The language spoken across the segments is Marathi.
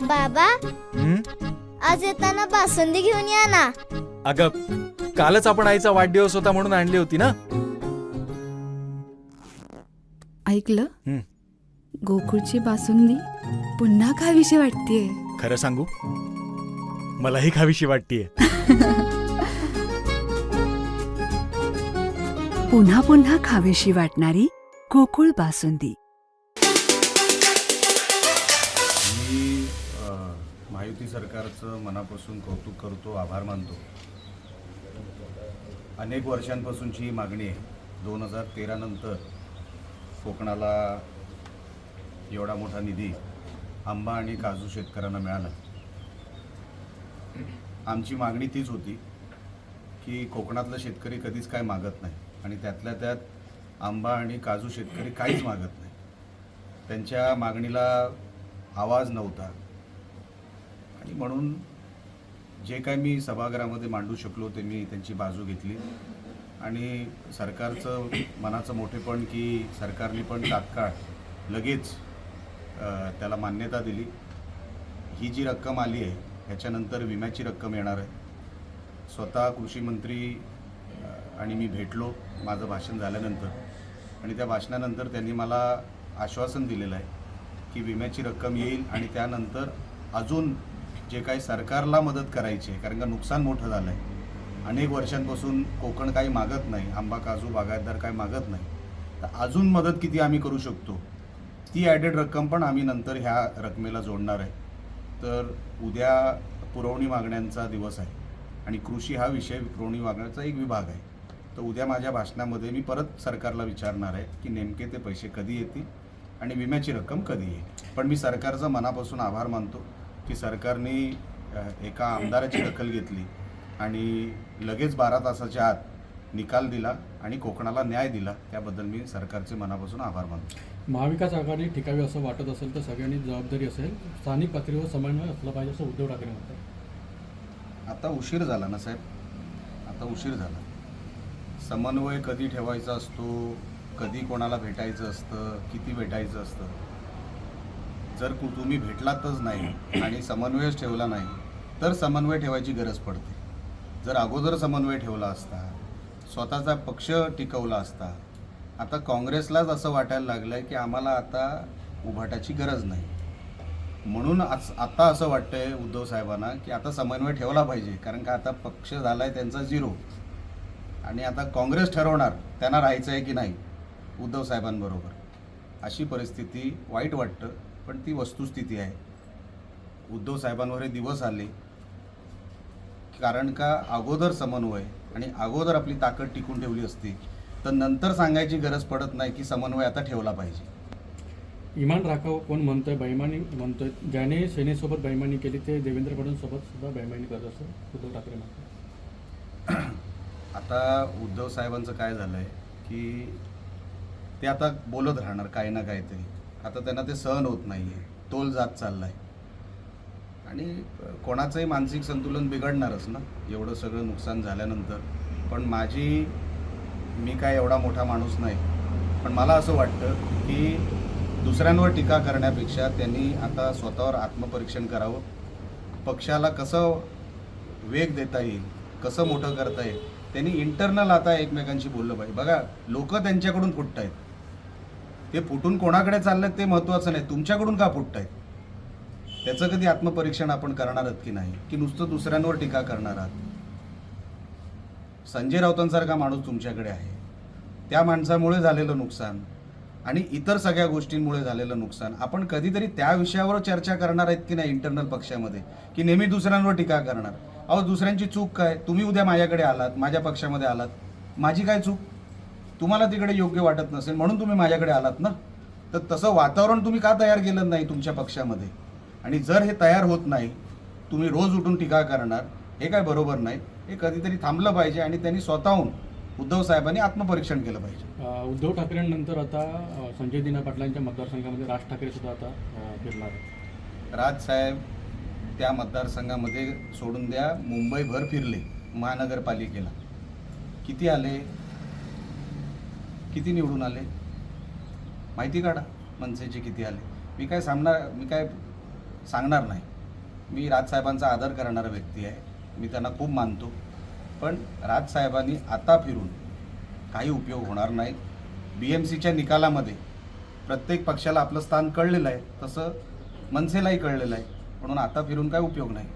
बाबा, आज येताना बासुंदी घेऊन या ना. अगं, कालच आपण आईचा वाढदिवस होता म्हणून आणली होती ना. ऐकलं, गोकुळची बासुंदी पुन्हा खावीशी वाटतेय. खरं सांगू, मलाही खावीशी वाटतेय. पुन्हा पुन्हा खावीशी वाटणारी गोकुळ बासुंदी. मी महायुती सरकारचं मनापासून कौतुक करतो, आभार मानतो. अनेक वर्षांपासूनची ही मागणी आहे. 2013 नंतर कोकणाला एवढा मोठा निधी आंबा आणि काजू शेतकऱ्यांना मिळाला. आमची मागणी तीच होती की कोकणातला शेतकरी कधीच काय मागत नाही आणि त्यातल्या त्यात आंबा आणि काजू शेतकरी काहीच मागत नाही. त्यांच्या मागणीला आवाज नव्हता आणि म्हणून जे काय मी सभागृहामध्ये मांडू शकलो ते मी त्यांची बाजू घेतली आणि सरकारचं मनाचं मोठेपण की सरकारने पण तात्काळ लगेच त्याला मान्यता दिली. ही जी रक्कम आली आहे ह्याच्यानंतर विम्याची रक्कम येणार आहे. स्वतः कृषी मंत्री आणि मी भेटलो माझं भाषण झाल्यानंतर आणि त्या भाषणानंतर त्यांनी मला आश्वासन दिलेलं आहे की विम्याची रक्कम येईल आणि त्यानंतर अजून जे काही सरकारला मदत करायची आहे, कारण का नुकसान मोठं झालं आहे. अनेक वर्षांपासून कोकण काही मागत नाही, आंबा काजू बागायतदार काही मागत नाही, तर अजून मदत किती आम्ही करू शकतो ती ॲडेड रक्कम पण आम्ही नंतर ह्या रकमेला जोडणार आहे. तर उद्या पुरवणी मागण्यांचा दिवस आहे आणि कृषी हा विषय पुरवणी मागण्याचा एक विभाग आहे. तर उद्या माझ्या भाषणामध्ये मी परत सरकारला विचारणार आहे की नेमके ते पैसे कधी येतील आणि विम्याची रक्कम कधी येईल. पण मी सरकारचा मनापासून आभार मानतो की सरकारने एका आमदाराची दखल घेतली आणि लगेच 12 तासाच्या आत निकाल दिला आणि कोकणाला न्याय दिला. त्याबद्दल मी सरकारचे मनापासून आभार मानतो. महाविकास आघाडी टिकावी असं वाटत असेल तर सगळ्यांनी जबाबदारी असेल, स्थानिक पातळीवर समन्वय असला पाहिजे असं उद्धव ठाकरे म्हणतात. आता उशीर झाला ना साहेब, आता उशीर झाला. समन्वय कधी ठेवायचा असतो, कधी कोणाला भेटायचं असतं, किती भेटायचं असतं. जर तुम्ही भेटलातच नाही आणि समन्वयच ठेवला नाही तर समन्वय ठेवायची गरज पडते. जर अगोदर समन्वय ठेवला असता, स्वतःचा पक्ष टिकवला असता. आता काँग्रेसलाच असं वाटायला लागलं आहे की आम्हाला आता उभाटाची गरज नाही, म्हणून आता असं वाटतंय उद्धव साहेबांना की आता समन्वय ठेवला पाहिजे, कारण का आता पक्ष झाला आहे त्यांचा 0 आणि आता काँग्रेस ठरवणार त्यांना राहायचं आहे की नाही उद्धव साहेबांबरोबर. अशी परिस्थिती वाईट वाटतं, पण ती वस्तुस्थिती आहे. उद्धव साहेबांवर हे दिवस आले कारण का अगोदर समन्वय आणि अगोदर आपली ताकद टिकून ठेवली असती तर नंतर सांगायची गरज पडत नाही की समन्वय आता ठेवला पाहिजे. इमान राखाव कोण म्हणतोय, बैमानी म्हणतोय. ज्याने सेनेसोबत बैमानी केली ते देवेंद्र फडणवीसोबत सुद्धा बैमानी करत असं उद्धव ठाकरे म्हणतात. आता उद्धव साहेबांचं काय झालं आहे की ते आता बोलत राहणार काही ना काहीतरी. आता त्यांना ते सहन होत नाही आहे, तोल जात चालला आहे आणि कोणाचंही मानसिक संतुलन बिघडणारच ना एवढं सगळं नुकसान झाल्यानंतर. पण मी काय एवढा मोठा माणूस नाही, पण मला असं वाटतं की दुसऱ्यांवर टीका करण्यापेक्षा त्यांनी आता स्वतःवर आत्मपरीक्षण करावं. पक्षाला कसं वेग देता येईल, कसं मोठं करता येईल, त्यांनी इंटरनल आता एकमेकांशी बोललं पाहिजे. बघा, लोक त्यांच्याकडून फुटत आहेत, ते फुटून कोणाकडे चाललेत ते महत्त्वाचं नाही, तुमच्याकडून का फुटत आहेत त्याचं कधी आत्मपरीक्षण आपण करणार आहात की नाही, की नुसतं दुसऱ्यांवर टीका करणार आहात. संजय राऊतांसारखा माणूस तुमच्याकडे आहे, त्या माणसामुळे झालेलं नुकसान आणि इतर सगळ्या गोष्टींमुळे झालेलं नुकसान आपण कधीतरी त्या विषयावर चर्चा करणार आहेत की नाही इंटरनल पक्षामध्ये, की नेहमी दुसऱ्यांवर टीका करणार. अहो, दुसऱ्यांची चूक काय? तुम्ही उद्या माझ्याकडे आलात, माझ्या पक्षामध्ये आलात, माझी काय चूक? तुम्हाला तिकडे योग्य वाटत नसेल म्हणून तुम्ही माझ्याकडे आलात ना. तर तसं वातावरण तुम्ही का तयार केलं नाही तुमच्या पक्षामध्ये? आणि जर हे तयार होत नाही, तुम्ही रोज उठून टीका करणार, हे काय बरोबर नाही. हे कधीतरी थांबलं पाहिजे आणि त्यांनी स्वतःहून उद्धव साहेबांनी आत्मपरीक्षण केलं पाहिजे. उद्धव ठाकरेंनंतर आता संजय दिना पाटलांच्या मतदारसंघामध्ये राज ठाकरे सुद्धा आता फिरणार आहेत. राजसाहेब त्या मतदारसंघामध्ये सोडून द्या, मुंबईभर फिरले. महानगरपालिकेला किती आले, किती निवडून आले माहिती काढा. मनसेचे किती आले. मी काय सांगणार नाही, मी राजसाहेबांचा आदर करणारा व्यक्ती आहे, मी त्यांना खूप मानतो. पण राजसाहेबांनी आता फिरून काही उपयोग होणार नाही. BMCच्या निकालामध्ये प्रत्येक पक्षाला आपलं स्थान कळलेलं आहे, तसं मनसेलाही कळलेलं आहे. म्हणून आता फिरून काय उपयोग नाही.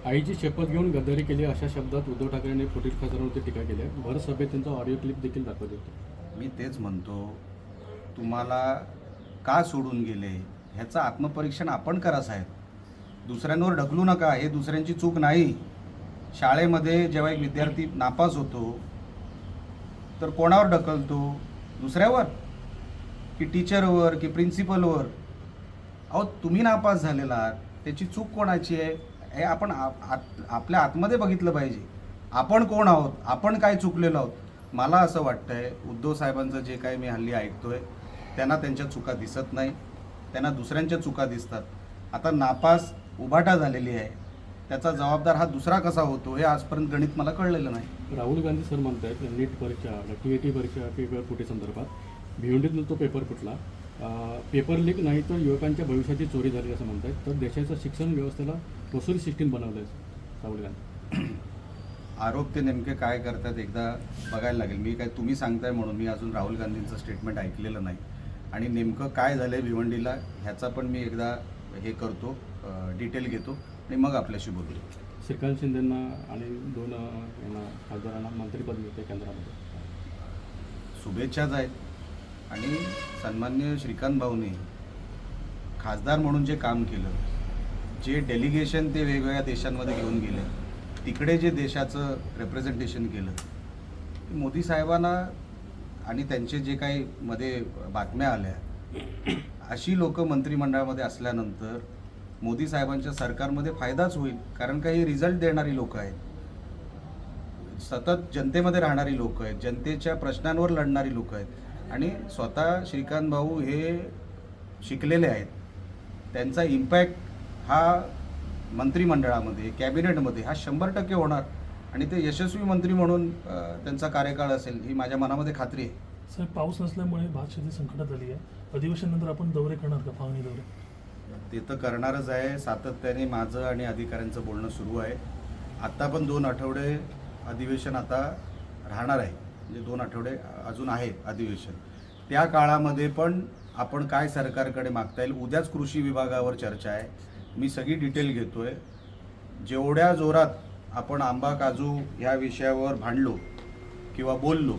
आईची शपथ घेऊन गद्दारी केली अशा शब्दात उद्धव ठाकरेंनी फुटीर खासदारांवरती टीका केली आहे. भर सभेत त्यांचा ऑडिओ क्लिप देखील दाखवली होती. मी तेच म्हणतो, तुम्हाला का सोडून गेले ह्याचं आत्मपरीक्षण आपण करा साहेब. दुसऱ्यांवर ढकलू नका, हे दुसऱ्यांची चूक नाही. शाळेमध्ये जेव्हा एक विद्यार्थी नापास होतो तर कोणावर ढकलतो? दुसऱ्यावर की टीचरवर की प्रिन्सिपलवर? अहो, तुम्ही नापास झालेला आहात, त्याची चूक कोणाची आहे हे आपण आपल्या आतमध्ये बघितलं पाहिजे. आपण कोण आहोत, आपण काय चुकलेलो आहोत. मला असं वाटतंय उद्धव साहेबांचं जे काही मी हल्ली ऐकतोय त्यांना त्यांच्या चुका दिसत नाही, त्यांना दुसऱ्यांच्या चुका दिसतात. आता नापास उभाटा झालेली आहे, त्याचा जबाबदार हा दुसरा कसा होतो हे आजपर्यंत गणित मला कळलेलं नाही. राहुल गांधी सर म्हणतात नीट परीक्षा TAT परीक्षा पेपर फुटी संदर्भात भिवंडीतून तो पेपर फुटला, पेपर लीक नाही तर युवकांच्या भविष्याची चोरी झाली असं म्हणतात. तर देशाच्या शिक्षण व्यवस्थेला वसुली सिस्टीम बनवलं आहे राहुल गांधी. आरोप ते नेमके काय करतात एकदा बघायला लागेल. मी काय तुम्ही सांगताय म्हणून मी अजून राहुल गांधींचं स्टेटमेंट ऐकलेलं नाही, आणि नेमकं काय झालं आहे भिवंडीला ह्याचा पण मी एकदा हे करतो, डिटेल घेतो आणि मग आपल्याशी बोलतो. श्रीकांत शिंदेंना आणि 2 यांना खासदारांना मंत्रिपद मिळते केंद्रामध्ये. शुभेच्छाच आहेत. आणि सन्मान्य श्रीकांत भाऊने खासदार म्हणून जे काम केलं, जे डेलिगेशन ते वेगवेगळ्या देशांमध्ये घेऊन गेले, तिकडे जे देशाचं रिप्रेझेंटेशन केलं, मोदी साहेबांना आणि त्यांचे जे काही मध्ये बातम्या आल्या, अशी लोक मंत्रिमंडळामध्ये असल्यानंतर मोदी साहेबांच्या सरकारमध्ये फायदाच होईल. कारण काही रिझल्ट देणारी लोक आहेत, सतत जनतेमध्ये राहणारी लोक आहेत, जनतेच्या प्रश्नांवर लढणारी लोक आहेत. आणि स्वतः श्रीकांत भाऊ हे शिकलेले आहेत, त्यांचा इम्पॅक्ट हा मंत्रिमंडळामध्ये कॅबिनेटमध्ये हा 100% होणार आणि ते यशस्वी मंत्री म्हणून त्यांचा कार्यकाळ असेल ही माझ्या मनामध्ये खात्री आहे. सर, पाऊस नसल्यामुळे भात शेती संकटात आली आहे. अधिवेशनानंतर आपण दौरे करणार का, पाहणी दौरे? ते तर करणारच आहे. सातत्याने माझं आणि अधिकाऱ्यांचं बोलणं सुरू आहे. आत्ता पण 2 आठवडे अधिवेशन आता राहणार आहे, म्हणजे 2 आठवडे अजून आहे अधिवेशन. त्या काळामध्ये पण आपण काय सरकारकडे मागता येईल. उद्याच कृषी विभागावर चर्चा आहे, मी सगळी डिटेल घेतोय. जेवढ्या जोरात आपण आंबा काजू ह्या विषयावर भांडलो किंवा बोललो,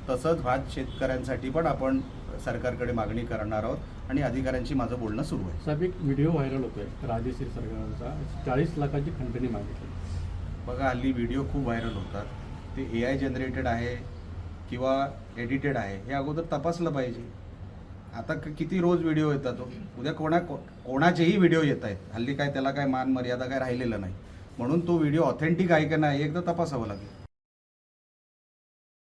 तसंच भात शेतकऱ्यांसाठी पण आपण सरकारकडे मागणी करणार आहोत आणि अधिकाऱ्यांशी माझं बोलणं सुरू आहे. साहेब, एक व्हिडिओ व्हायरल होतोय राजेश्री सरकारचा, 40 लाखाची खंडणी मागितली. बघा, हल्ली व्हिडिओ खूप व्हायरल होतात. ते AI जनरेटेड आहे किंवा एडिटेड आहे हे अगोदर तपासलं पाहिजे. आता किती रोज व्हिडिओ येतात, तो उद्या कोणाचेही व्हिडिओ येत आहेत. हल्ली काय त्याला काय मान मर्यादा काय राहिलेलं नाही. म्हणून तो व्हिडिओ ऑथेंटिक आहे का नाही एकदा तपासावं लागेल.